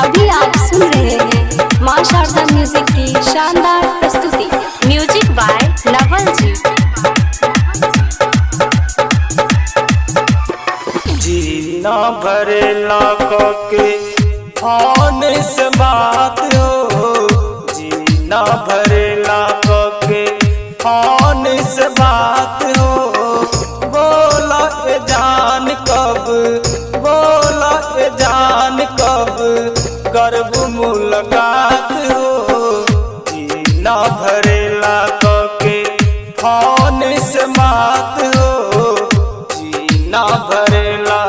अभी आप सुन रहे हैं मां शारदा म्यूजिक की शानदार प्रस्तुति। म्यूजिक बाय नवल जी। जीना भरेला के फोन से बात हो, जीना भरेला के फोन से बात हो। बोला ए जान कब, बोला ए जान कब करब मुलाकात हो। जीना भरेला के फोन से बात हो, जीना भरेला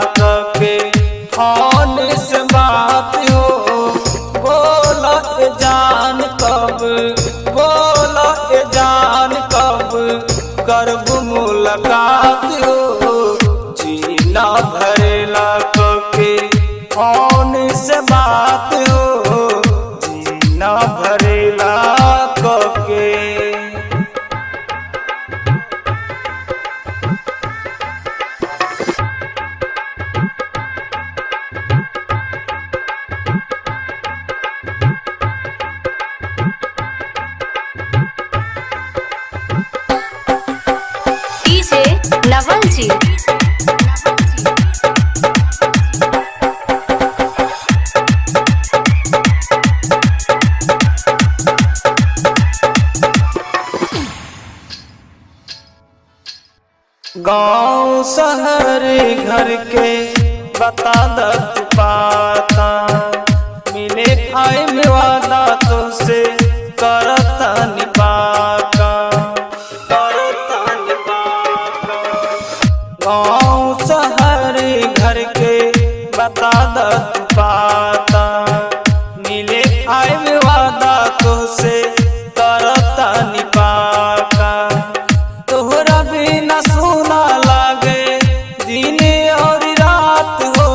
के फोन से बात हो। बोला ए जान कब, बोला ए जान कब करब मुलाकात हो। जीना भरेला के फोन से बात हो, जीना भरेला के। डीजे नवल जी। गाँव शहर घर के बता दत पाता, मिले आए में वादा तुझसे करता निपाका, करता निपाका। गाँव शहर घर के बता दत पाता, मिले आए में वादा तुझसे करता निपाका। तोहरा बिना सुना लागे दिन और रात हो,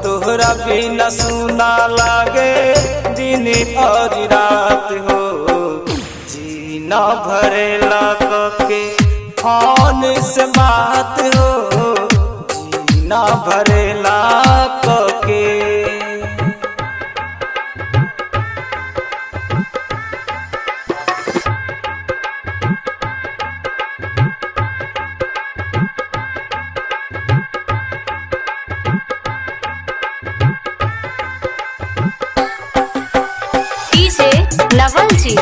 तोहरा बिना सुना लागे दिन और रात हो। जीना भरेला के फोन से बात हो, जीना भरेला के। डीजे नवल जी।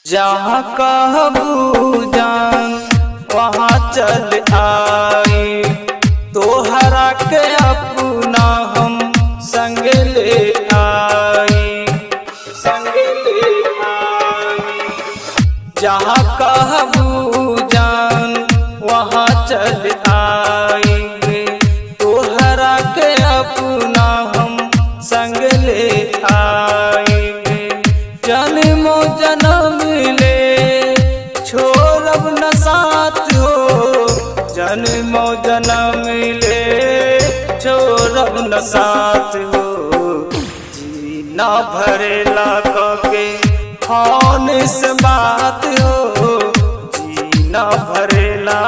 जहाँ कहबू जान वहाँ चल आई, तोहरा के अपना हम संग ले आई, संग ले आई। जहाँ कहबू जान वहाँ चल आई, तोहरा के अपना हम संग ले आई। जन्मो जन्म ले छोड़ब न साथ हो, जन्मो जन्म ले छोड़ब न साथ हो। जीना भरेला के फोन से बात हो, जीना भरेला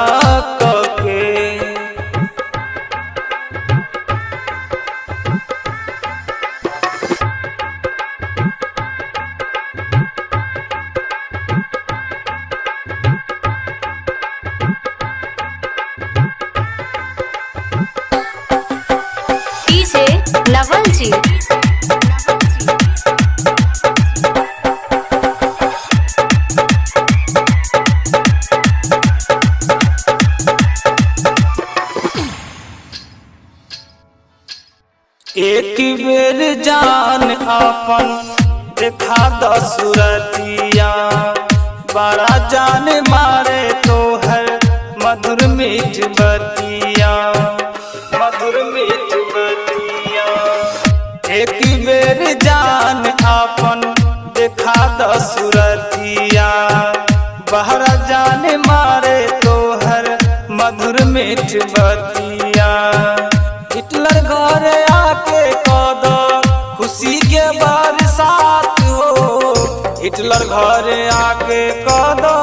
के। डीजे नवल जी। एक बेर जान अपन देखा दसुरतिया, बड़ा जान मारे तोहर मधुर मीठ बतिया, मधुर मीठ बतिया। एक बेर जान अपन देखा दसुरतिया, बहरा जान मारे तोहर मधुर मीठ बतिया। हिटलर घर आके कद खुशी के बरसात हिटलर घरे आके कदा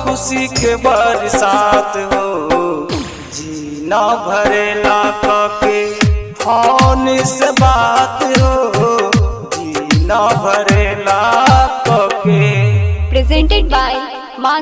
खुशी के बरसात हो, जीना भरेला के फोन से बात हो, जीना भरेला के। Presented by Ma